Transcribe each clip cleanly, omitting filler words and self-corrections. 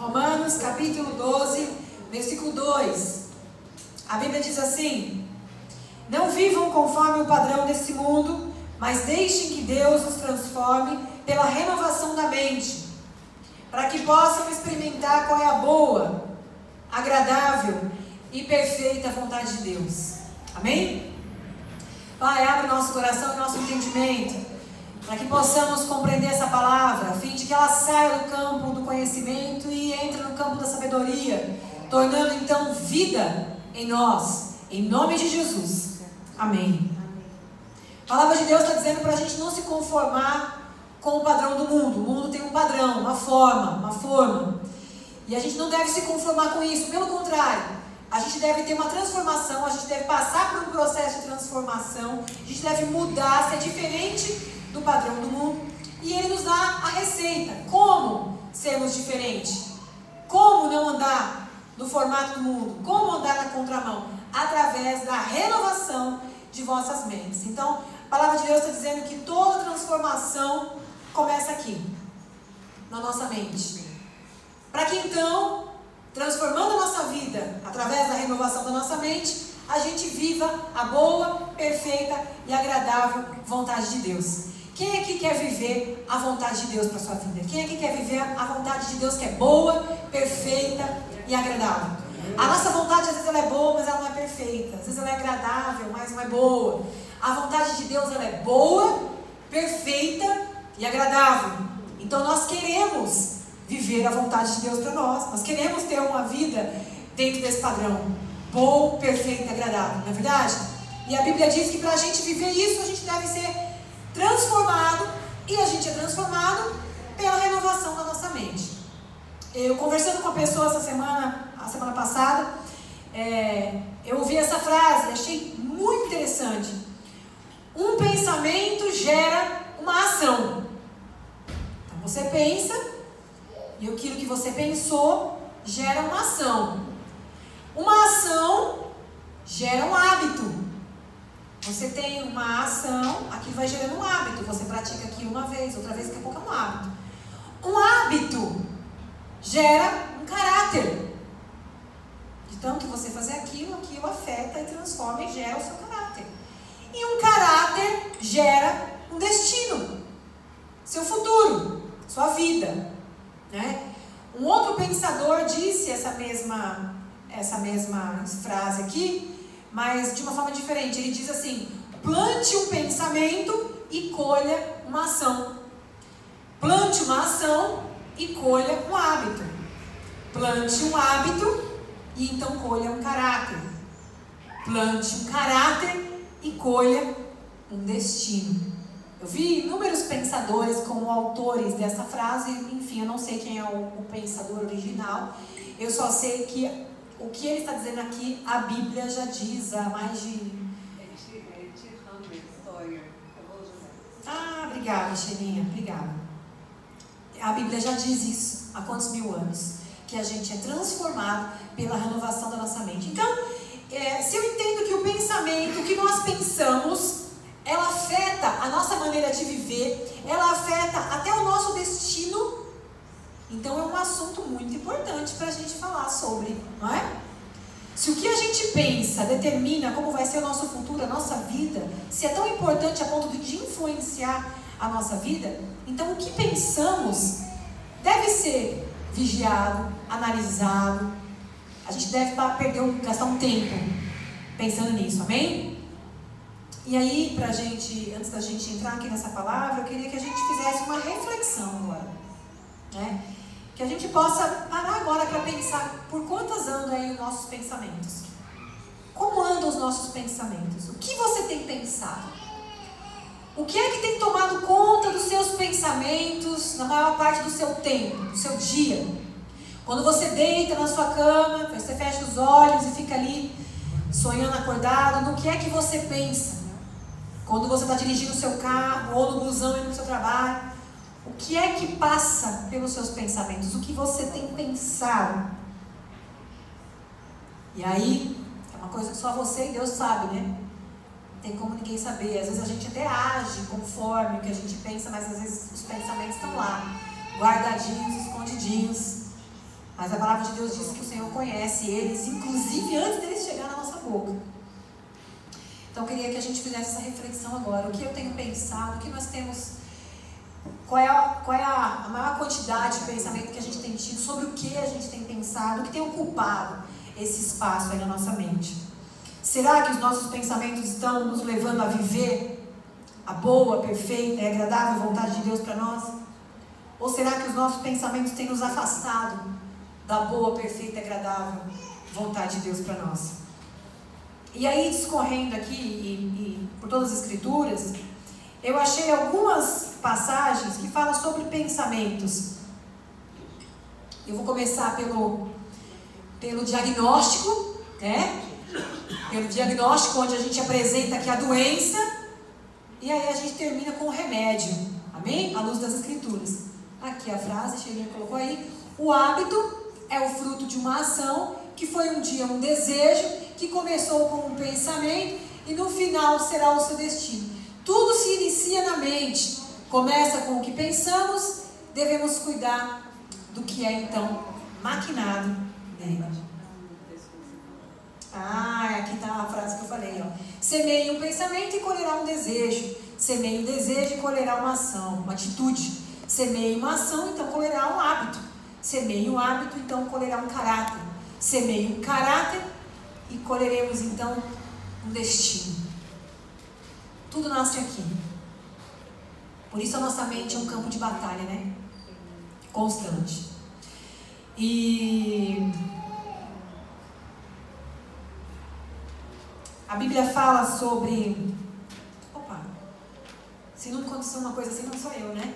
Romanos capítulo 12, versículo 2. A Bíblia diz assim: não vivam conforme o padrão desse mundo, mas deixem que Deus os transforme pela renovação da mente, para que possam experimentar qual é a boa, agradável e perfeita vontade de Deus. Amém? Pai, abre nosso coração e nosso entendimento, para que possamos compreender essa palavra, a fim de que ela saia do campo do conhecimento e entre no campo da sabedoria, tornando então vida em nós, em nome de Jesus. Amém. A palavra de Deus está dizendo para a gente não se conformar com o padrão do mundo. O mundo tem um padrão, uma forma. E a gente não deve se conformar com isso. Pelo contrário, a gente deve ter uma transformação, a gente deve passar por um processo de transformação, a gente deve mudar, ser diferente do padrão do mundo. E ele nos dá a receita. Como sermos diferentes? Como não andar no formato do mundo? Como andar na contramão? Através da renovação de vossas mentes. Então, a palavra de Deus está dizendo que toda transformação começa aqui, na nossa mente. Para que então, transformando a nossa vida, através da renovação da nossa mente, a gente viva a boa, perfeita e agradável vontade de Deus. Quem aqui quer viver a vontade de Deus para a sua vida? Quem aqui quer viver a vontade de Deus que é boa, perfeita e agradável? A nossa vontade às vezes ela é boa, mas ela não é perfeita. Às vezes ela é agradável, mas não é boa. A vontade de Deus ela é boa, perfeita e agradável. Então nós queremos viver a vontade de Deus para nós. Nós queremos ter uma vida dentro desse padrão. Bom, perfeito e agradável. Não é verdade? E a Bíblia diz que para a gente viver isso, a gente deve ser transformado. E a gente é transformado pela renovação da nossa mente. Eu conversando com uma pessoa a semana passada, eu ouvi essa frase, achei muito interessante. Um pensamento gera uma ação. Então você pensa, e aquilo que você pensou gera uma ação. Uma ação gera um hábito. Você tem uma ação, aquilo vai gerando um hábito. Você pratica aquilo uma vez, outra vez, daqui a pouco é um hábito. Um hábito gera um caráter. De tanto que você fazer aquilo afeta e transforma e gera o seu caráter. E um caráter gera um destino, seu futuro, sua vida, né? Um outro pensador disse essa mesma frase aqui, mas de uma forma diferente. Ele diz assim: plante um pensamento e colha uma ação. Plante uma ação e colha um hábito. Plante um hábito e então colha um caráter. Plante um caráter e colha um destino. Eu vi inúmeros pensadores como autores dessa frase. Enfim, eu não sei quem é o pensador original. Eu só sei que o que ele está dizendo aqui, a Bíblia já diz há mais de... Ah, obrigada, Xeninha, obrigada. A Bíblia já diz isso há quantos mil anos? Que a gente é transformado pela renovação da nossa mente. Então, se eu entendo que o pensamento, o que nós pensamos, ela afeta a nossa maneira de viver, ela afeta até o nosso destino, então é um assunto muito importante para a gente falar sobre, não é? Se o que a gente pensa determina como vai ser o nosso futuro, a nossa vida, se é tão importante a ponto de influenciar a nossa vida, então o que pensamos deve ser vigiado, analisado. A gente deve gastar um tempo pensando nisso, amém? E aí, antes da gente entrar aqui nessa palavra, eu queria que a gente fizesse uma reflexão agora, né? Que a gente possa parar agora para pensar por quantas andam aí os nossos pensamentos. Como andam os nossos pensamentos? O que você tem pensado? O que é que tem tomado conta dos seus pensamentos na maior parte do seu tempo, do seu dia? Quando você deita na sua cama, você fecha os olhos e fica ali sonhando acordado, no que é que você pensa? Quando você está dirigindo o seu carro ou no busão indo para o seu trabalho, o que é que passa pelos seus pensamentos? O que você tem pensado? E aí, é uma coisa que só você e Deus sabe, né? Não tem como ninguém saber. Às vezes a gente até age conforme o que a gente pensa, mas às vezes os pensamentos estão lá, guardadinhos, escondidinhos. Mas a palavra de Deus diz que o Senhor conhece eles, inclusive antes deles chegar na nossa boca. Então eu queria que a gente fizesse essa reflexão agora. O que eu tenho pensado, o que nós temos, qual é a maior quantidade de pensamento que a gente tem tido, sobre o que a gente tem pensado, o que tem ocupado esse espaço aí na nossa mente. Será que os nossos pensamentos estão nos levando a viver a boa, perfeita e agradável vontade de Deus para nós? Ou será que os nossos pensamentos têm nos afastado da boa, perfeita e agradável vontade de Deus para nós? E aí, discorrendo aqui e por todas as escrituras, eu achei algumas passagens que falam sobre pensamentos. Eu vou começar pelo diagnóstico, né? Pelo diagnóstico, onde a gente apresenta aqui a doença, e aí a gente termina com o remédio, amém? À luz das escrituras. Aqui a frase, a Sheila colocou aí: o hábito é o fruto de uma ação que foi um dia um desejo, que começou com um pensamento e no final será o seu destino. Tudo se inicia na mente, começa com o que pensamos, devemos cuidar do que é então maquinado nele. Aqui está a frase que eu falei, ó. Semeie um pensamento e colherá um desejo. Semeie um desejo e colherá uma ação, uma atitude. Semeie uma ação, então colherá um hábito. Semeie um hábito, então colherá um caráter. Semeie um caráter e colheremos então um destino. Tudo nasce aqui. Por isso a nossa mente é um campo de batalha, né? Constante. E a Bíblia fala sobre... Opa! Se não acontecer uma coisa assim, não sou eu, né?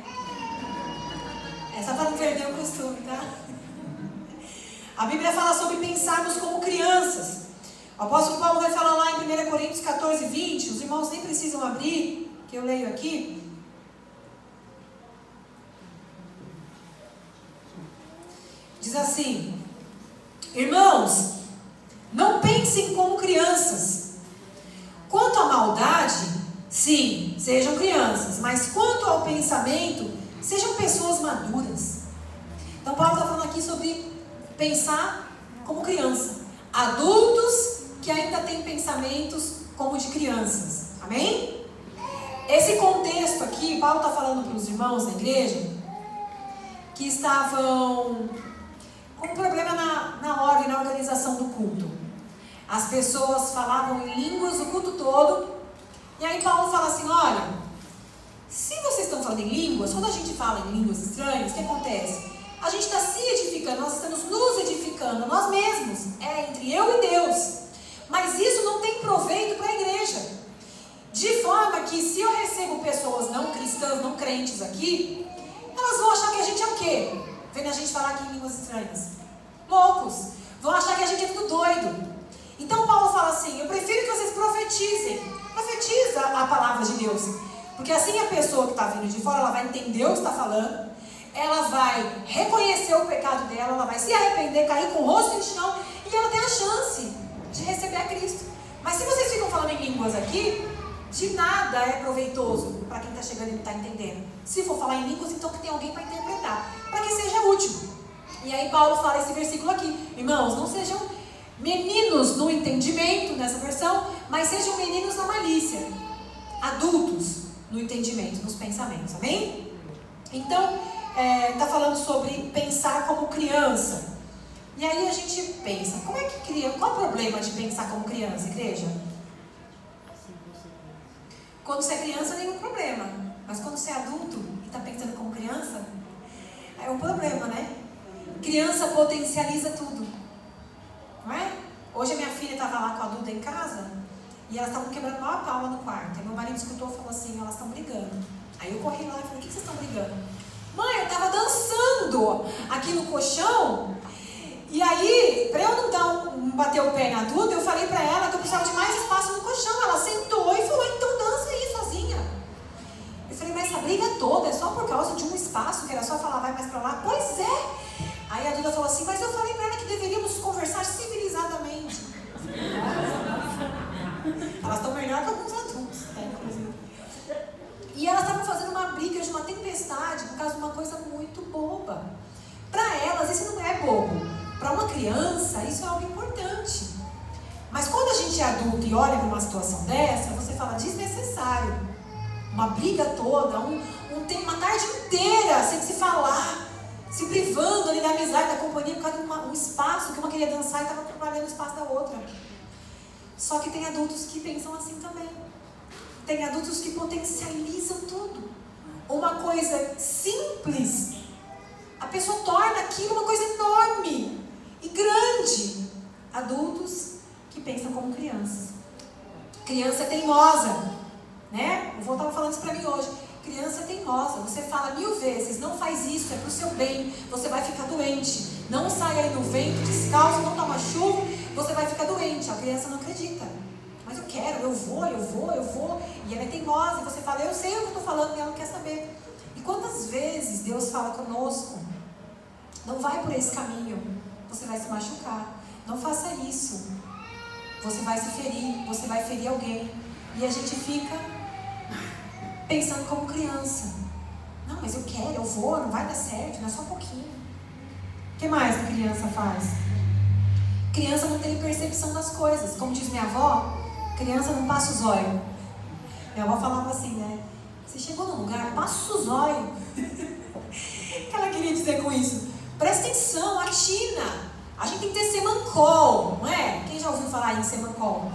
É só para não perder o costume, tá? A Bíblia fala sobre pensarmos como crianças. O apóstolo Paulo vai falar lá em 1 Coríntios 14, 20. Os irmãos nem precisam abrir, que eu leio aqui. Diz assim: irmãos, não pensem como crianças. Quanto à maldade, sim, sejam crianças. Mas quanto ao pensamento, sejam pessoas maduras. Então Paulo está falando aqui sobre pensar como criança. Adultos que ainda têm pensamentos como de crianças. Amém? Esse contexto aqui, Paulo está falando para os irmãos da igreja que estavam com um problema na ordem, na organização do culto. As pessoas falavam em línguas o culto todo. E aí Paulo fala assim: olha, se vocês estão falando em línguas, quando a gente fala em línguas estranhas, o que acontece? A gente está se edificando, nós estamos nos edificando, nós mesmos, entre eu e Deus. Mas isso não tem proveito para a igreja. De forma que se eu recebo pessoas não cristãs, não crentes aqui, elas vão achar que a gente é o quê? Vendo a gente falar aqui em línguas estranhas. Loucos. Vão achar que a gente é tudo doido. Então Paulo fala assim: eu prefiro que vocês profetizem. Profetiza a palavra de Deus. Porque assim a pessoa que está vindo de fora, ela vai entender o que está falando. Ela vai reconhecer o pecado dela, ela vai se arrepender, cair com o rosto no chão, e ela tem a chance de receber a Cristo. Mas se vocês ficam falando em línguas aqui, de nada é proveitoso para quem está chegando e não está entendendo. Se for falar em línguas, então que tem alguém para interpretar, para que seja útil. E aí Paulo fala esse versículo aqui: irmãos, não sejam meninos no entendimento, nessa versão, mas sejam meninos na malícia, adultos no entendimento, nos pensamentos. Amém? Então, está falando sobre pensar como criança. E aí a gente pensa, como é que cria? Qual o problema de pensar como criança, igreja? Quando você é criança, nenhum problema. Mas quando você é adulto e está pensando como criança, é um problema, né? Criança potencializa tudo. Não é? Hoje a minha filha estava lá com a Duda em casa e elas estavam quebrando mal a pau lá no quarto. Aí meu marido escutou e falou assim: elas estão brigando. Aí eu corri lá e falei: o que vocês estão brigando? Mãe, eu estava dançando aqui no colchão. E aí, para eu não bater o pé na Duda, eu falei para ela que eu precisava de mais espaço no colchão. Ela sentou e falou: então dança aí sozinha. Eu falei: mas essa briga toda é só por causa de um espaço, que era só falar vai mais para lá? Pois é. Aí a Duda falou assim: mas eu falei para ela que deveríamos conversar civilizadamente. Elas estão melhor que alguns adultos, né, inclusive. E elas estavam fazendo uma briga de uma tempestade por causa de uma coisa muito boba. Para elas, isso não é bobo. criança, isso é algo importante. Mas quando a gente é adulto e olha para uma situação dessa, você fala desnecessário. Uma briga toda, uma tarde inteira sem se falar, se privando ali da amizade, da companhia, por causa de um espaço que uma queria dançar e estava atrapalhando o espaço da outra. Só que tem adultos que pensam assim também. Tem adultos que potencializam tudo. Uma coisa simples, a pessoa torna aquilo uma coisa enorme e grande. Adultos que pensam como crianças. Criança é teimosa, né? O vô estava falando isso para mim hoje. Criança é teimosa. Você fala 1000 vezes, não faz isso, é pro seu bem, você vai ficar doente. Não sai aí no vento, descalço, não toma chuva, você vai ficar doente. A criança não acredita. Mas eu quero, eu vou. E ela é teimosa. E você fala, eu sei o que eu estou falando e ela não quer saber. E quantas vezes Deus fala conosco, não vai por esse caminho, você vai se machucar. Não faça isso. Você vai se ferir, você vai ferir alguém. E a gente fica pensando como criança. Não, mas eu quero, eu vou, não vai dar certo, não é só um pouquinho. O que mais a criança faz? Criança não tem percepção das coisas. Como diz minha avó, criança não passa o zóio. Minha avó falava assim, né? Você chegou num lugar, passa o zóio. O que ela queria dizer com isso? Presta atenção, atina. A gente tem que ter semancol, não é? Quem já ouviu falar em semancol?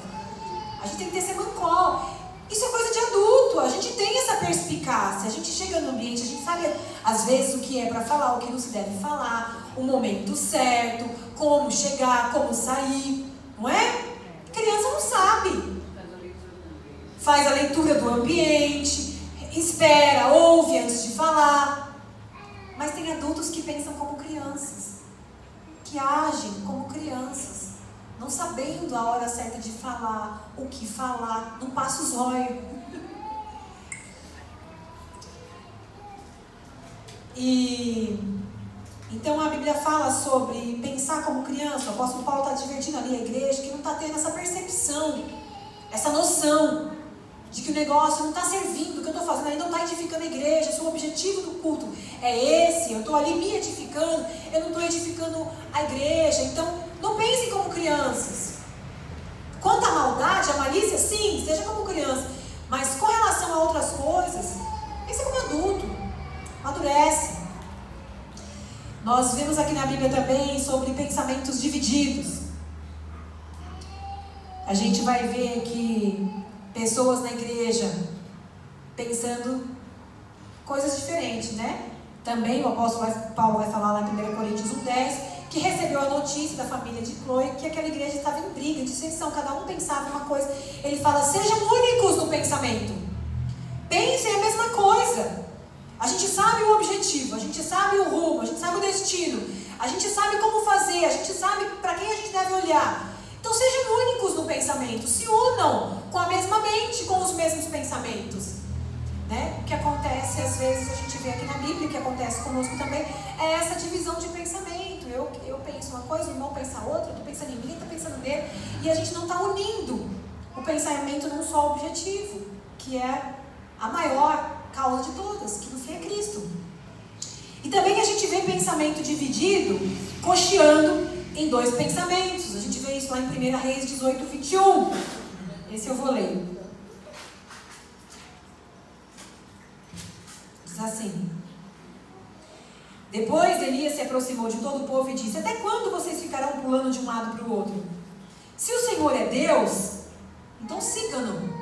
A gente tem que ter semancol. Isso é coisa de adulto. A gente tem essa perspicácia. A gente chega no ambiente, a gente sabe às vezes o que é para falar, o que não se deve falar, o momento certo, como chegar, como sair, não é? Criança não sabe. Faz a leitura do ambiente, espera, ouve antes de falar. Mas tem adultos que pensam como crianças, que agem como crianças, não sabendo a hora certa de falar, o que falar, não passa o zóio. Então a Bíblia fala sobre pensar como criança. O apóstolo Paulo está advertindo ali a igreja que não está tendo essa percepção, essa noção de que o negócio não está servindo, o que eu estou fazendo ali não está edificando a igreja. Se o objetivo do culto é esse, eu estou ali me edificando, eu não estou edificando a igreja. Então não pensem como crianças. Quanto à maldade, à malícia, sim, seja como criança. Mas com relação a outras coisas, pense como adulto. Amadurece. Nós vemos aqui na Bíblia também sobre pensamentos divididos. A gente vai ver aqui pessoas na igreja pensando coisas diferentes, né? Também o apóstolo Paulo vai falar lá em 1 Coríntios 1:10, que recebeu a notícia da família de Cloe que aquela igreja estava em briga, dissensão, cada um pensava uma coisa. Ele fala, sejam únicos no pensamento. Pensem a mesma coisa. A gente sabe o objetivo, a gente sabe o rumo, a gente sabe o destino, a gente sabe como fazer, a gente sabe para quem a gente deve olhar. Então sejam únicos no pensamento, se unam com a mesma mente, com os mesmos pensamentos, né? O que acontece, às vezes, a gente vê aqui na Bíblia, o que acontece conosco também, é essa divisão de pensamento. Eu penso uma coisa, o irmão pensa outra, eu estou pensando em mim, estou pensando nele, e a gente não está unindo o pensamento num só objetivo, que é a maior causa de todas, que no fim é Cristo. E também a gente vê pensamento dividido, cocheando em dois pensamentos. A gente vê isso lá em 1 Reis 18:21. Esse eu vou ler. Diz assim: depois Elias se aproximou de todo o povo e disse, até quando vocês ficarão pulando de um lado para o outro? Se o Senhor é Deus, então sigam-no.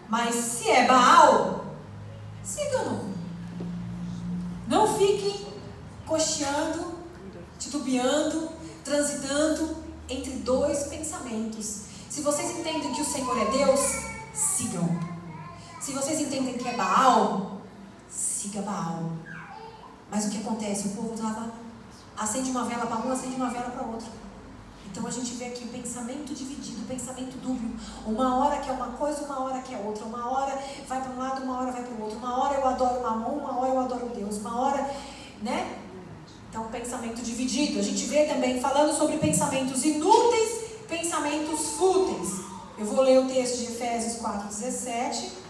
Mas se é Baal, sigam-no. Não fiquem cocheando, titubeando, transitando entre dois pensamentos. Se vocês entendem que o Senhor é Deus, sigam. Se vocês entendem que é Baal, siga Baal. Mas o que acontece? O povo acende uma vela para um, acende uma vela para outro. Então a gente vê aqui o pensamento dividido, o pensamento dúbio. Uma hora que é uma coisa, uma hora que é outra. Uma hora vai para um lado, uma hora vai para o outro. Uma hora eu adoro Mamon, uma hora eu adoro Deus. Uma hora, né? Então pensamento dividido. A gente vê também falando sobre pensamentos inúteis, pensamentos fúteis. Eu vou ler o texto de Efésios 4:17.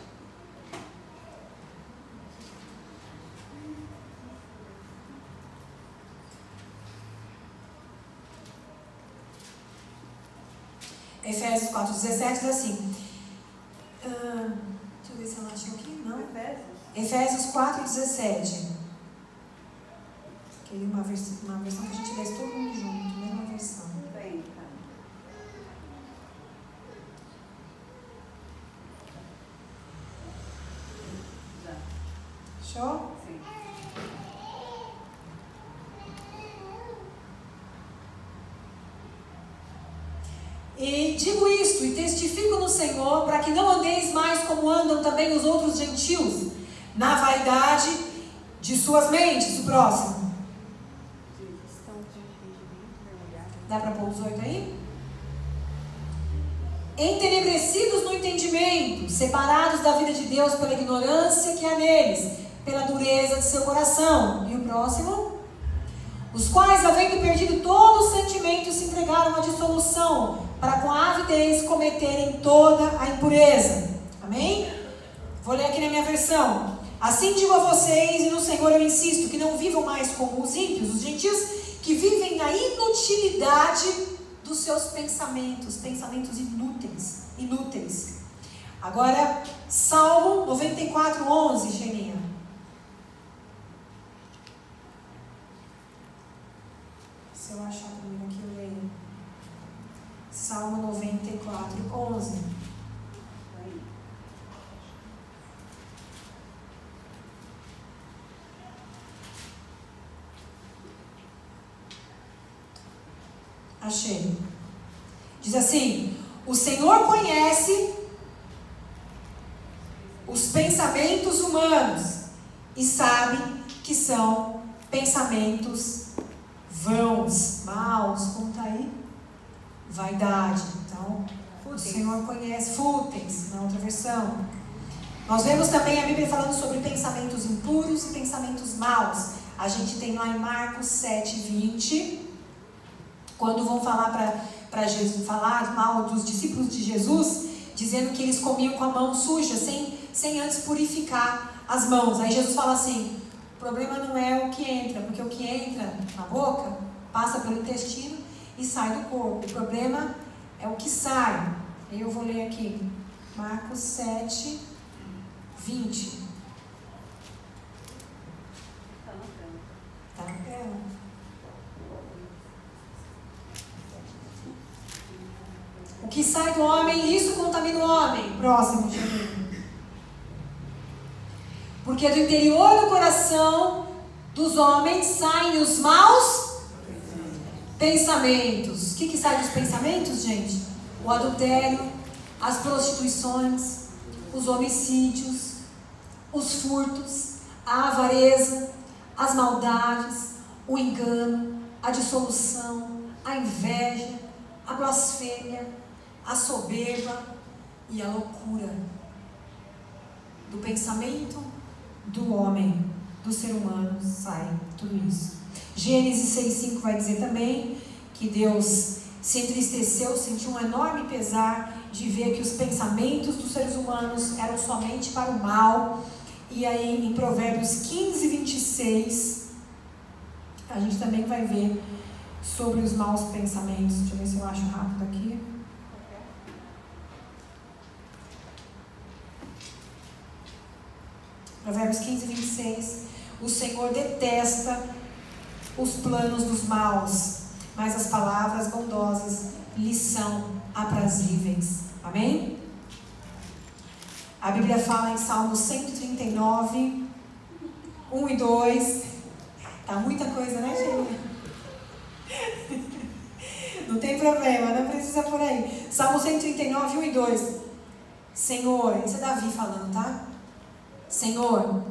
Efésios 4,17 diz assim. Deixa eu ver se ela achou aqui. Não. Efésios 4,17. Que é uma versão que a gente lê todo mundo junto, mesma versão. Show? Sim. E digo isto e testifico no Senhor, para que não andeis mais como andam também os outros gentios, na vaidade de suas mentes. O próximo. Dá para pôr os 8 aí? Entenebrecidos no entendimento, separados da vida de Deus pela ignorância que há neles, pela dureza de seu coração. E o próximo? Os quais, havendo perdido todo o sentimento, se entregaram à dissolução, para com avidez cometerem toda a impureza. Amém? Vou ler aqui na minha versão. Assim digo a vocês, e no Senhor eu insisto, que não vivam mais como os ímpios, os gentios, que vivem na inutilidade dos seus pensamentos inúteis. Agora, Salmo 94:11, Geninha. Se eu achar primeiro aqui, eu leio. Salmo 94:11. Achei. Diz assim: o Senhor conhece os pensamentos humanos e sabe que são pensamentos vãos, maus. Como está aí? Vaidade. Então, o Senhor conhece. Fúteis, na outra versão. Nós vemos também a Bíblia falando sobre pensamentos impuros e pensamentos maus. A gente tem lá em Marcos 7:20. Quando vão falar para Jesus, falar mal dos discípulos de Jesus, dizendo que eles comiam com a mão suja, sem antes purificar as mãos. Aí Jesus fala assim: o problema não é o que entra, porque o que entra na boca passa pelo intestino e sai do corpo. O problema é o que sai. Aí eu vou ler aqui, Marcos 7:20. Tá na tela? O que sai do homem, isso contamina o homem. Próximo, gente. Porque do interior do coração dos homens saem os maus pensamentos. O que sai dos pensamentos, gente? O adultério, as prostituições, os homicídios, os furtos, a avareza, as maldades, o engano, a dissolução, a inveja, a blasfêmia, a soberba e a loucura. Do pensamento do homem, do ser humano, sai tudo isso. Gênesis 6:5 vai dizer também que Deus se entristeceu, sentiu um enorme pesar de ver que os pensamentos dos seres humanos eram somente para o mal. E aí em Provérbios 15:26 a gente também vai ver sobre os maus pensamentos. Deixa eu ver se eu acho rápido aqui. Provérbios 15:26. O Senhor detesta os planos dos maus, mas as palavras bondosas lhes são aprazíveis. Amém? A Bíblia fala em Salmo 139, 1 e 2. Tá muita coisa, né, gente? Não tem problema, não precisa por aí. Salmo 139, 1 e 2. Senhor, isso é Davi falando, tá? Senhor,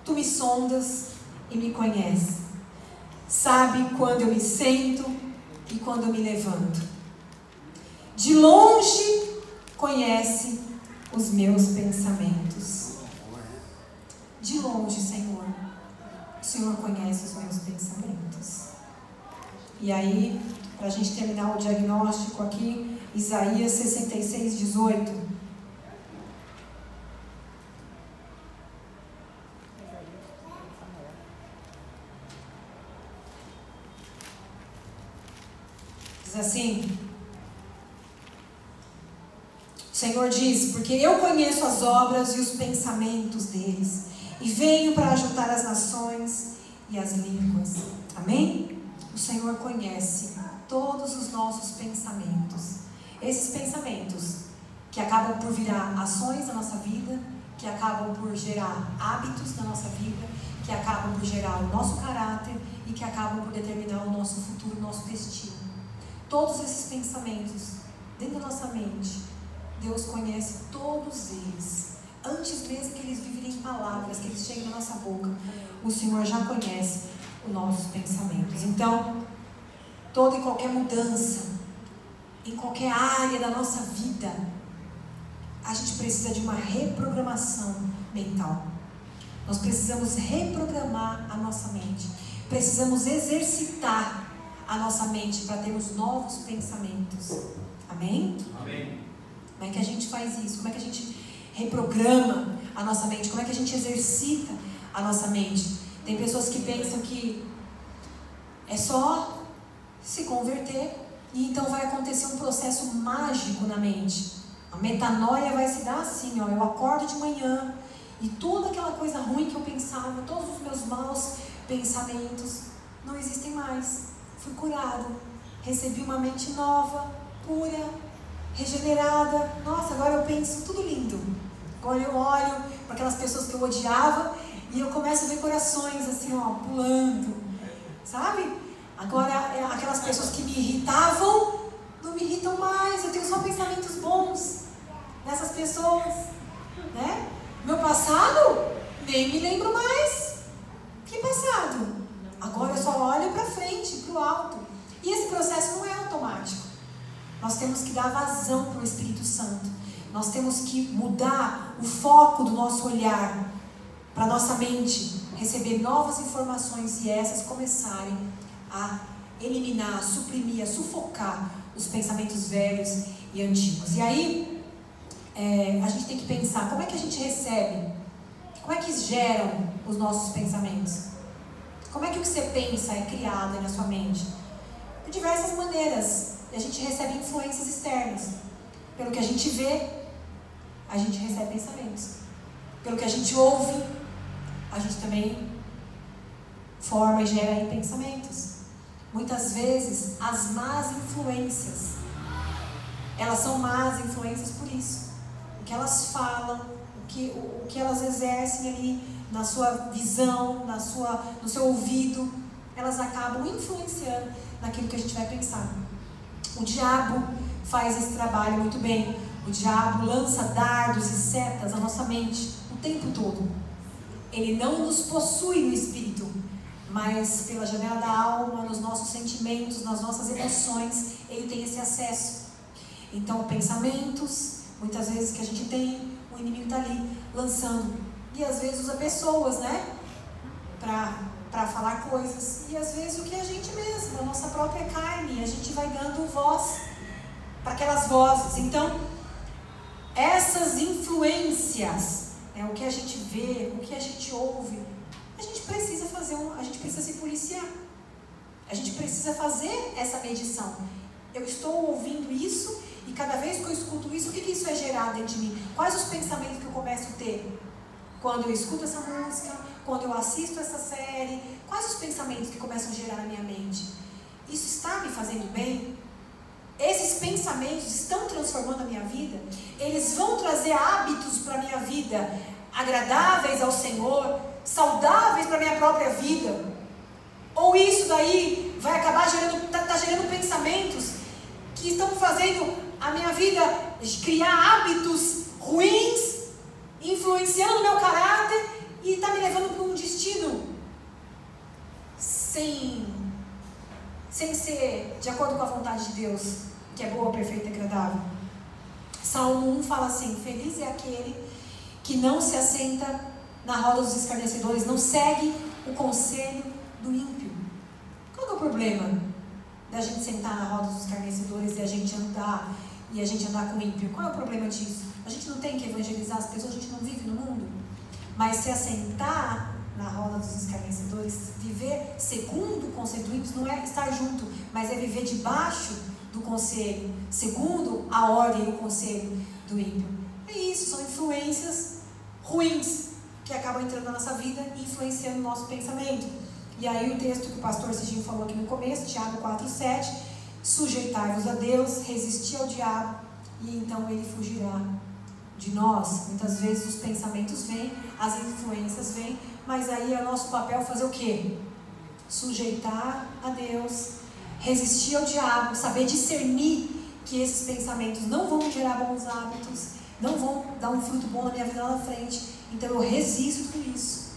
tu me sondas e me conheces. Sabe quando eu me sento e quando eu me levanto. De longe conhece os meus pensamentos. De longe, Senhor, o Senhor conhece os meus pensamentos. E aí, para a gente terminar o diagnóstico aqui, Isaías 66:18. Diz assim: Senhor diz, porque eu conheço as obras e os pensamentos deles, e venho para ajudar as nações e as línguas. Amém? O Senhor conhece todos os nossos pensamentos. Esses pensamentos que acabam por virar ações na nossa vida, que acabam por gerar hábitos na nossa vida, que acabam por gerar o nosso caráter e que acabam por determinar o nosso futuro, o nosso destino. Todos esses pensamentos dentro da nossa mente, Deus conhece todos eles. Antes mesmo que eles virem palavras, que eles cheguem na nossa boca, o Senhor já conhece os nossos pensamentos. Então, toda e qualquer mudança, em qualquer área da nossa vida, a gente precisa de uma reprogramação mental. Nós precisamos reprogramar a nossa mente. Precisamos exercitar a nossa mente para termos novos pensamentos. Amém? Amém. Como é que a gente faz isso? Como é que a gente reprograma a nossa mente? Como é que a gente exercita a nossa mente? Tem pessoas que pensam que é só se converter e então vai acontecer um processo mágico na mente. A metanoia vai se dar assim, ó, eu acordo de manhã e toda aquela coisa ruim que eu pensava, todos os meus maus pensamentos não existem mais. Fui curado, recebi uma mente nova, pura, regenerada. Nossa, agora eu penso tudo lindo. Agora eu olho para aquelas pessoas que eu odiava e eu começo a ver corações assim, ó, pulando, sabe? Agora aquelas pessoas que me irritavam não me irritam mais. Eu tenho só pensamentos bons nessas pessoas, né? Meu passado nem me lembro mais. Que passado? Agora eu só olho para frente, para o alto. E esse processo não é automático. Nós temos que dar vazão para o Espírito Santo. Nós temos que mudar o foco do nosso olhar para a nossa mente receber novas informações e essas começarem a eliminar, a suprimir, a sufocar os pensamentos velhos e antigos. E aí, a gente tem que pensar, como é que a gente recebe? Como é que geram os nossos pensamentos? Como é que o que você pensa é criado aí na sua mente? De diversas maneiras. E a gente recebe influências externas. Pelo que a gente vê, a gente recebe pensamentos. Pelo que a gente ouve, a gente também forma e gera aí pensamentos. Muitas vezes, as más influências, elas são más influências por isso. O que elas falam, o que elas exercem ali na sua visão, no seu ouvido, elas acabam influenciando naquilo que a gente vai pensar. O diabo faz esse trabalho muito bem. O diabo lança dardos e setas na nossa mente o tempo todo. Ele não nos possui no espírito, mas pela janela da alma, nos nossos sentimentos, nas nossas emoções, ele tem esse acesso. Então, pensamentos, muitas vezes que a gente tem, o inimigo está ali lançando. E às vezes usa pessoas, né? Para falar coisas. E às vezes o que a gente mesmo, a nossa própria carne, a gente vai dando voz para aquelas vozes. Então, essas influências, o que a gente vê, o que a gente ouve, a gente precisa a gente precisa se policiar. A gente precisa fazer essa medição. Eu estou ouvindo isso e cada vez que eu escuto isso, o que isso é gerado dentro de mim? Quais os pensamentos que eu começo a ter? Quando eu escuto essa música, quando eu assisto essa série, quais os pensamentos que começam a gerar na minha mente? Isso está me fazendo bem? Esses pensamentos estão transformando a minha vida? Eles vão trazer hábitos para a minha vida agradáveis ao Senhor, saudáveis para a minha própria vida? Ou isso daí vai acabar gerando pensamentos que estão fazendo a minha vida criar hábitos ruins, influenciando o meu caráter e está me levando para um destino sem ser de acordo com a vontade de Deus, que é boa, perfeita e agradável. Salmo 1 fala assim: feliz é aquele que não se assenta na roda dos escarnecedores, não segue o conselho do ímpio. Qual é o problema da gente sentar na roda dos escarnecedores e a gente andar com o ímpio? Qual é o problema disso? A gente não tem que evangelizar as pessoas, a gente não vive no mundo. Mas se assentar na roda dos escarnecedores, viver segundo o conselho do ímpio, não é estar junto, mas é viver debaixo do conselho, segundo a ordem e o conselho do ímpio. É isso, são influências ruins que acabam entrando na nossa vida e influenciando o nosso pensamento. E aí o texto que o pastor Cidinho falou aqui no começo, Tiago 4,7, sujeitai-vos a Deus, resisti ao diabo, e então ele fugirá de nós. Muitas vezes os pensamentos vêm, as influências vêm, mas aí é nosso papel fazer o quê? Sujeitar a Deus, resistir ao diabo, saber discernir que esses pensamentos não vão gerar bons hábitos, não vão dar um fruto bom na minha vida lá na frente, então eu resisto com isso.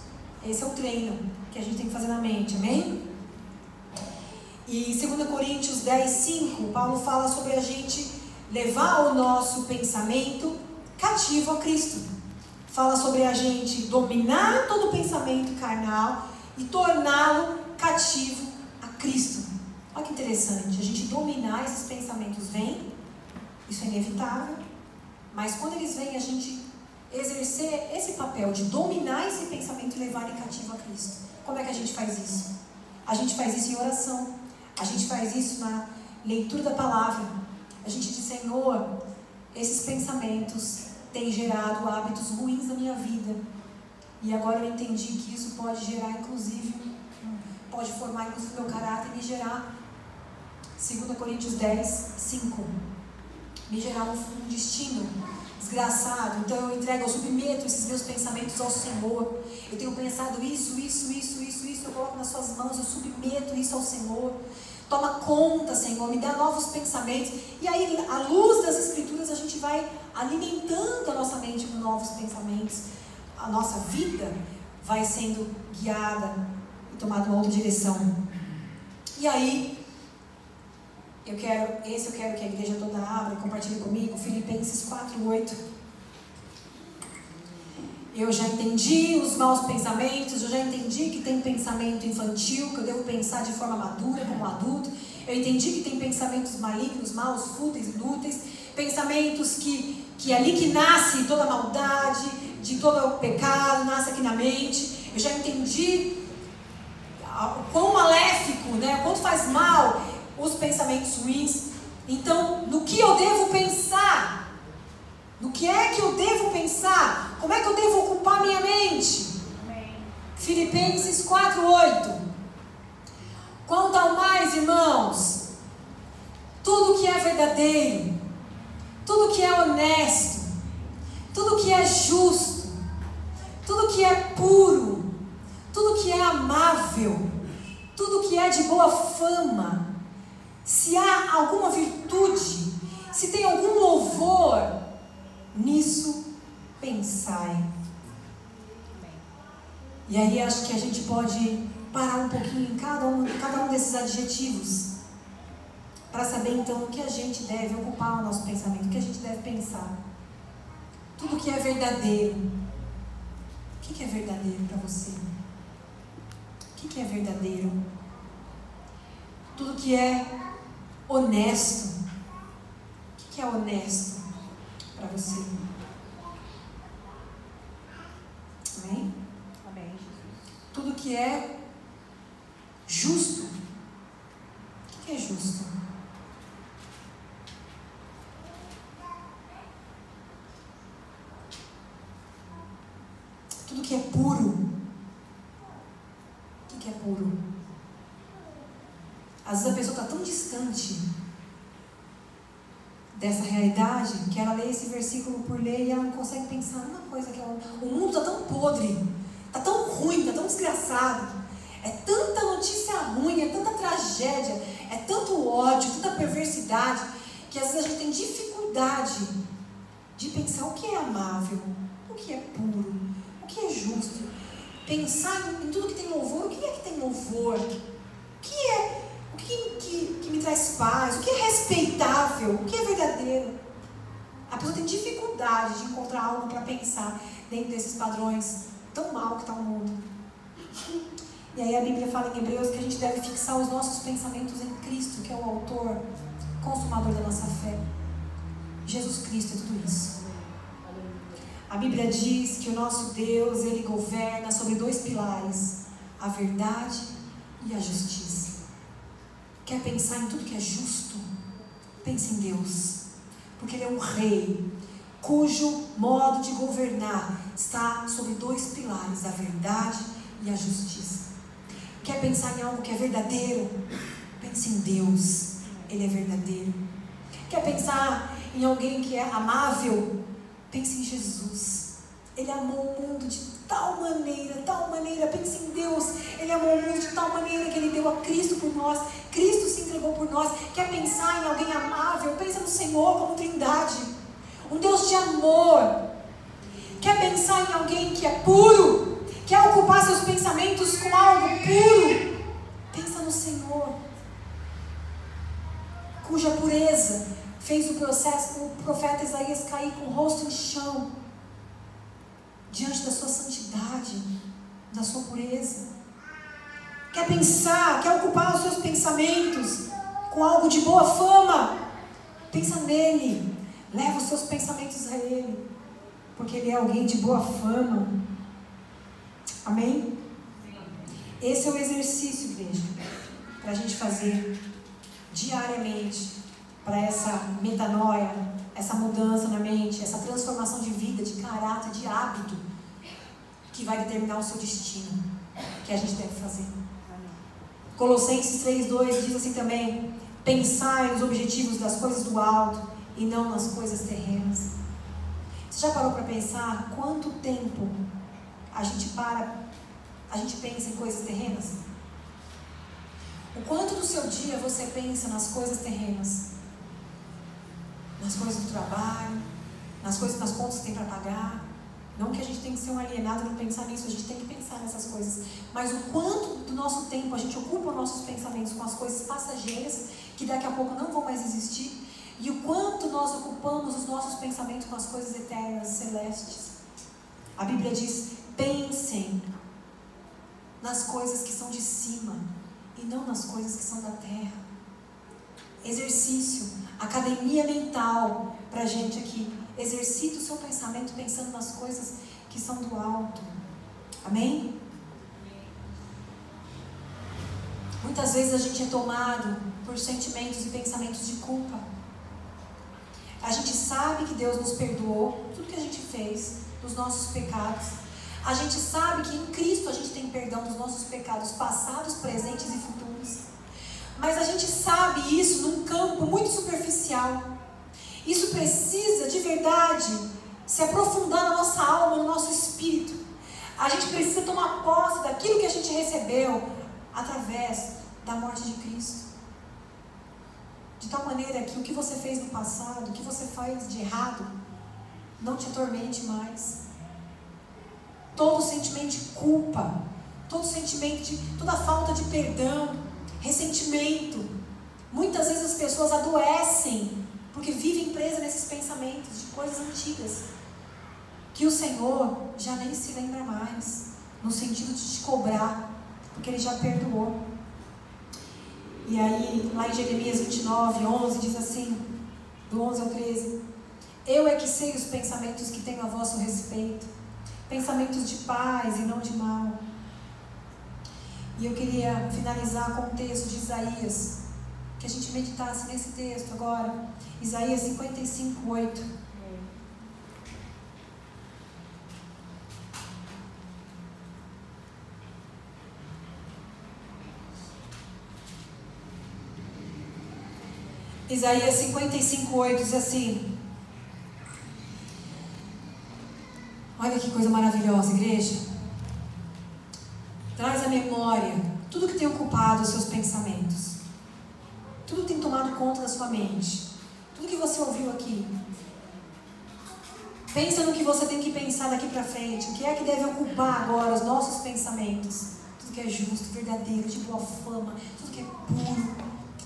Esse é o treino que a gente tem que fazer na mente, amém? E 2 Coríntios 10:5, Paulo fala sobre a gente levar o nosso pensamento cativo a Cristo. Fala sobre a gente dominar todo pensamento carnal e torná-lo cativo a Cristo. Olha que interessante, a gente dominar esses pensamentos vem, isso é inevitável, mas quando eles vêm, a gente exercer esse papel de dominar esse pensamento e levar ele cativo a Cristo. Como é que a gente faz isso? A gente faz isso em oração, a gente faz isso na leitura da palavra. A gente diz: Senhor, esses pensamentos têm gerado hábitos ruins na minha vida, e agora eu entendi que isso pode gerar, inclusive, pode formar inclusive meu caráter e me gerar, 2 Coríntios 10:5, me gerar um destino desgraçado. Então eu entrego, eu submeto esses meus pensamentos ao Senhor. Eu tenho pensado isso, eu coloco nas suas mãos, eu submeto isso ao Senhor. Toma conta, Senhor, me dá novos pensamentos. E aí, à luz das Escrituras, a gente vai alimentando a nossa mente com novos pensamentos. A nossa vida vai sendo guiada e tomada uma outra direção. E aí, eu quero que a igreja toda abra e compartilhe comigo, Filipenses 4:8. Eu já entendi os maus pensamentos, eu já entendi que tem pensamento infantil, que eu devo pensar de forma madura como adulto. Eu entendi que tem pensamentos malignos, maus, fúteis, inúteis, pensamentos que ali que nasce toda a maldade, de todo o pecado, nasce aqui na mente. Eu já entendi o quão maléfico, né, o quanto faz mal os pensamentos ruins. Então, no que eu devo pensar? No que é que eu devo pensar? Como é que eu devo ocupar minha mente? Amém. Filipenses 4:8. Quanto ao mais, irmãos, tudo que é verdadeiro, tudo que é honesto, tudo que é justo, tudo que é puro, tudo que é amável, tudo que é de boa fama, se há alguma virtude, se tem algum louvor, nisso pensai. E aí acho que a gente pode parar um pouquinho em cada um desses adjetivos, para saber então o que a gente deve ocupar o nosso pensamento, o que a gente deve pensar. Tudo que é verdadeiro. O que é verdadeiro para você? O que é verdadeiro? Tudo que é honesto. O que é honesto para você? Amém? Amém. Tudo que é justo. O que é justo? Tudo que é puro. O que é puro? Às vezes a pessoa está tão distante dessa realidade que ela lê esse versículo por ler e ela não consegue pensar numa coisa que o mundo está tão podre, está tão ruim, está tão desgraçado, é tanta notícia ruim, é tanta tragédia, é tanto ódio, tanta perversidade, que às vezes a gente tem dificuldade de pensar o que é amável, o que é puro, o que é justo, pensar em tudo que tem louvor. O que é que tem louvor? O que me traz paz? O que é respeitável? O que é verdadeiro? A pessoa tem dificuldade de encontrar algo para pensar dentro desses padrões tão mal que está o mundo. E aí a Bíblia fala em Hebreus que a gente deve fixar os nossos pensamentos em Cristo, que é o autor, consumador da nossa fé. Jesus Cristo é tudo isso. A Bíblia diz que o nosso Deus, Ele governa sobre 2 pilares: a verdade e a justiça. Quer pensar em tudo que é justo? Pense em Deus, porque Ele é um rei. cujo modo de governar está sobre 2 pilares, a verdade e a justiça. Quer pensar em algo que é verdadeiro? Pense em Deus, Ele é verdadeiro. Quer pensar em alguém que é amável? Pense em Jesus. Ele amou o mundo de tal maneira, pense em Deus. Ele amou o mundo de tal maneira que Ele deu a Cristo por nós. Cristo se entregou por nós. Quer pensar em alguém amável? Pensa no Senhor como Trindade, um Deus de amor. Quer pensar em alguém que é puro? Quer ocupar seus pensamentos com algo puro? Pensa no Senhor, cuja pureza fez o profeta Isaías cair com o rosto em chão, diante da sua santidade, da sua pureza. Quer pensar, quer ocupar os seus pensamentos com algo de boa fama? Pensa nele, leva os seus pensamentos a Ele, porque Ele é alguém de boa fama. Amém? Esse é o exercício, igreja, para a gente fazer diariamente, para essa metanoia, essa mudança na mente, essa transformação de vida, de caráter, de hábito, que vai determinar o seu destino, que a gente deve fazer. Colossenses 3:2 diz assim também: pensai nos objetivos das coisas do alto e não nas coisas terrenas. Você já parou para pensar quanto tempo a gente pensa em coisas terrenas? O quanto do seu dia você pensa nas coisas terrenas? Nas coisas do trabalho, nas contas que tem para pagar. Não que a gente tem que ser um alienado e não pensar nisso, a gente tem que pensar nessas coisas. Mas o quanto do nosso tempo a gente ocupa os nossos pensamentos com as coisas passageiras, que daqui a pouco não vão mais existir, e o quanto nós ocupamos os nossos pensamentos com as coisas eternas, celestes. A Bíblia diz: pensem nas coisas que são de cima e não nas coisas que são da terra. Exercício, academia mental para a gente aqui. Exercite o seu pensamento pensando nas coisas que são do alto. Amém? Muitas vezes a gente é tomado por sentimentos e pensamentos de culpa. A gente sabe que Deus nos perdoou tudo que a gente fez, dos nossos pecados. A gente sabe que em Cristo a gente tem perdão dos nossos pecados passados, presentes e futuros. Mas a gente sabe isso num campo muito superficial. Isso precisa de verdade se aprofundar na nossa alma, no nosso espírito. A gente precisa tomar posse daquilo que a gente recebeu através da morte de Cristo. De tal maneira que o que você fez no passado, o que você faz de errado, não te atormente mais. Todo sentimento de culpa, toda falta de perdão, ressentimento. Muitas vezes as pessoas adoecem porque vivem presas nesses pensamentos de coisas antigas, que o Senhor já nem se lembra mais, no sentido de te cobrar, porque Ele já perdoou. E aí, lá em Jeremias 29:11, diz assim, do 11 ao 13: eu é que sei os pensamentos que tenho a vosso respeito, pensamentos de paz e não de mal. E eu queria finalizar com o texto de Isaías, que a gente meditasse nesse texto agora. Isaías 55:8. Isaías 55:8 diz assim: olha que coisa maravilhosa, igreja. Traz à memória tudo que tem ocupado os seus pensamentos, tudo que tem tomado conta da sua mente, tudo que você ouviu aqui. Pensa no que você tem que pensar daqui para frente. O que é que deve ocupar agora os nossos pensamentos? Tudo que é justo, verdadeiro, de boa fama, tudo que é puro,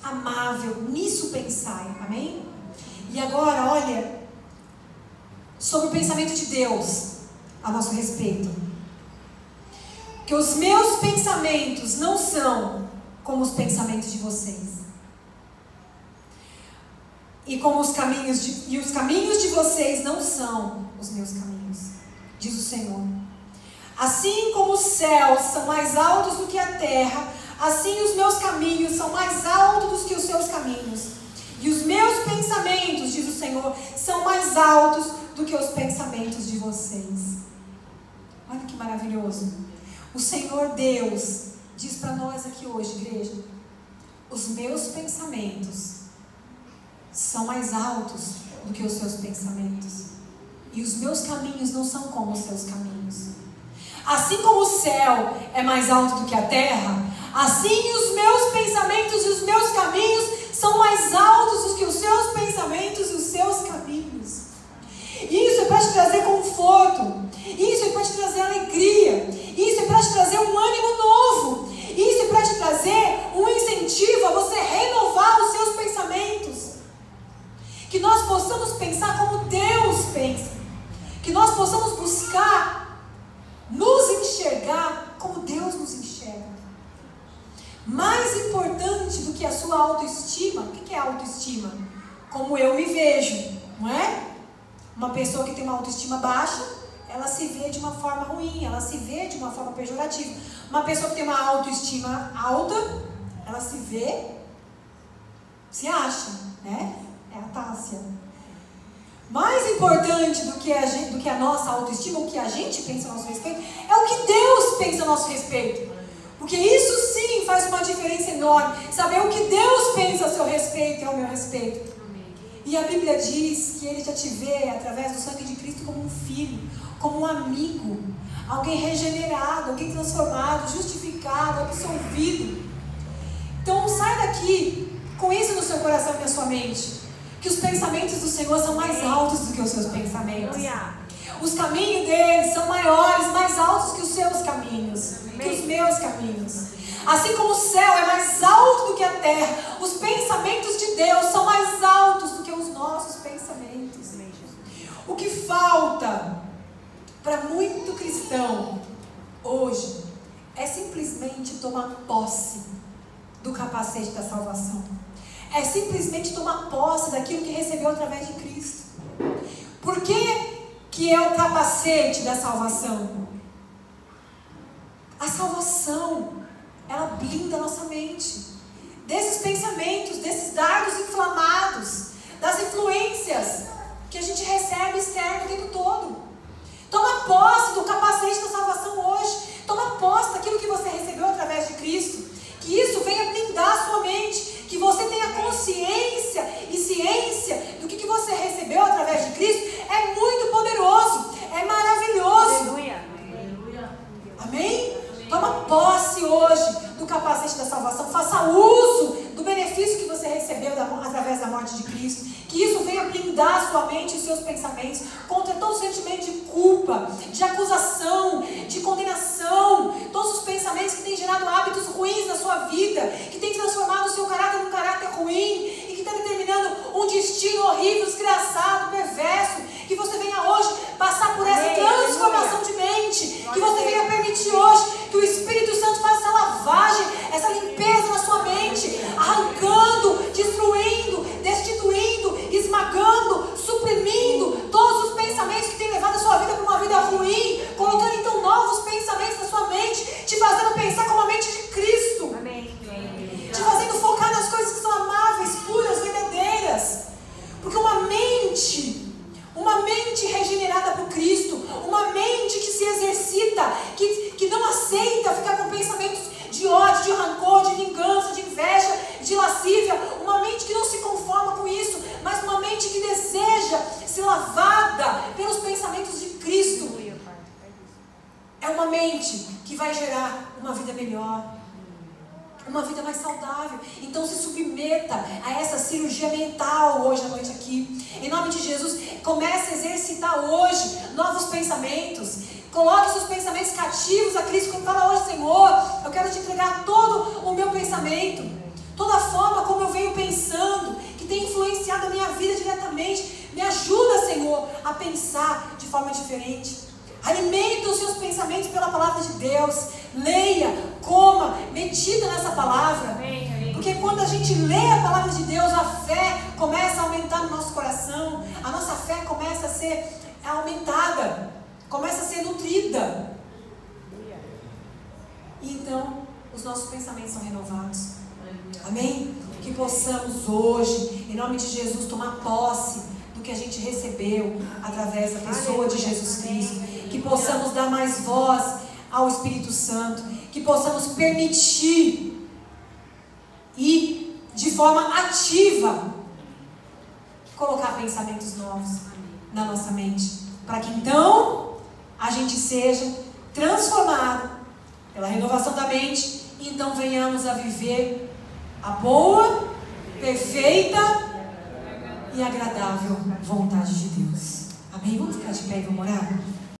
amável. Nisso pensai, amém? E agora, olha, sobre o pensamento de Deus a nosso respeito. Que os meus pensamentos não são como os pensamentos de vocês. E como os caminhos de vocês não são os meus caminhos, diz o Senhor. Assim como os céus são mais altos do que a terra, assim os meus caminhos são mais altos do que os seus caminhos. E os meus pensamentos, diz o Senhor, são mais altos do que os pensamentos de vocês. Olha que maravilhoso. O Senhor Deus diz para nós aqui hoje, igreja: os meus pensamentos são mais altos do que os seus pensamentos, e os meus caminhos não são como os seus caminhos. Assim como o céu é mais alto do que a terra, assim os meus pensamentos e os meus caminhos são mais altos do que os seus pensamentos e os seus caminhos. Isso é para te trazer conforto, isso é para te trazer alegria, isso é para te trazer um ânimo novo, isso é para te trazer um incentivo a você renovar os seus pensamentos. Que nós possamos pensar como Deus pensa, que nós possamos buscar nos enxergar como Deus nos enxerga. Mais importante do que a sua autoestima, o que é autoestima? Como eu me vejo, não é? Uma pessoa que tem uma autoestima baixa, ela se vê de uma forma ruim, ela se vê de uma forma pejorativa. Uma pessoa que tem uma autoestima alta, ela se vê, se acha, né? É a Tássia. Mais importante do que a nossa autoestima, o que a gente pensa a nosso respeito, é o que Deus pensa a nosso respeito. Porque isso sim faz uma diferença enorme. Saber o que Deus pensa a seu respeito e ao meu respeito. E a Bíblia diz que Ele já te vê através do sangue de Cristo como um filho, como um amigo, alguém regenerado, alguém transformado, justificado, absolvido. Então sai daqui com isso no seu coração e na sua mente, que os pensamentos do Senhor são mais altos do que os seus pensamentos. Os caminhos dele são maiores, mais altos que os seus caminhos, que os meus caminhos. Assim como o céu é mais alto do que a terra, os pensamentos de Deus são mais altos do que os nossos pensamentos. O que falta para muito cristão hoje é simplesmente tomar posse do capacete da salvação. É simplesmente tomar posse daquilo que recebeu através de Cristo. Por que é o capacete da salvação? A salvação, ela blinda a nossa mente desses pensamentos, desses dardos inflamados, das influências que a gente recebe externo o tempo todo. Toma posse do capacete da salvação hoje. Toma posse daquilo que você recebeu através de Cristo. Que isso venha blindar a sua mente, que você tenha consciência e ciência do que você recebeu através de Cristo. É muito poderoso, é maravilhoso. Aleluia. Amém? Toma posse hoje do capacete da salvação. Faça uso do benefício que você recebeu através da morte de Cristo. Que isso venha blindar a sua mente e os seus pensamentos contra todo sentimento de culpa, de acusação, de condenação. Todos os pensamentos que têm gerado hábitos ruins na sua vida, que têm transformado o seu caráter num caráter ruim e que está determinando um destino horrível, desgraçado, perverso. Que você venha hoje passar por essa transformação de mente. Que você venha permitir hoje que o Espírito Santo faça essa lavagem, essa limpeza na sua mente, arrancando, destruindo, destituindo, esmagando, suprimindo todos os pensamentos que têm levado a sua vida para uma vida ruim, colocando então novos pensamentos na sua mente, te fazendo pensar como a mente de Cristo. Amém. Te fazendo focar nas coisas que são amáveis, puras, verdadeiras. Porque uma mente regenerada por Cristo, uma mente que se exercita, que não aceita ficar com pensamentos de ódio, de rancor, de vingança, de inveja, de lascívia, uma mente que não se conforma com isso, mas uma mente que deseja ser lavada pelos pensamentos de Cristo. É uma mente que vai gerar uma vida melhor, uma vida mais saudável. Então se submeta a essa cirurgia mental hoje à noite aqui. Em nome de Jesus, comece a exercitar hoje novos pensamentos. Coloque seus pensamentos cativos a Cristo. Quando fala hoje, Senhor, eu quero te entregar todo o meu pensamento, toda a forma como eu venho pensando, que tem influenciado a minha vida diretamente. Me ajuda, Senhor, a pensar de forma diferente. Alimente os seus pensamentos pela palavra de Deus. Leia, coma, medita nessa palavra. Porque quando a gente lê a palavra de Deus, a fé começa a aumentar no nosso coração. A nossa fé começa a ser aumentada, começa a ser nutrida. E então os nossos pensamentos são renovados. Amém? Que possamos hoje, em nome de Jesus, tomar posse do que a gente recebeu através da pessoa de Jesus Cristo. Que possamos dar mais voz ao Espírito Santo. Que possamos permitir e de forma ativa colocar pensamentos novos na nossa mente. Para que então a gente seja transformado pela renovação da mente. E então venhamos a viver a boa, perfeita e agradável vontade de Deus. Amém? Vamos ficar de pé e vamos orar?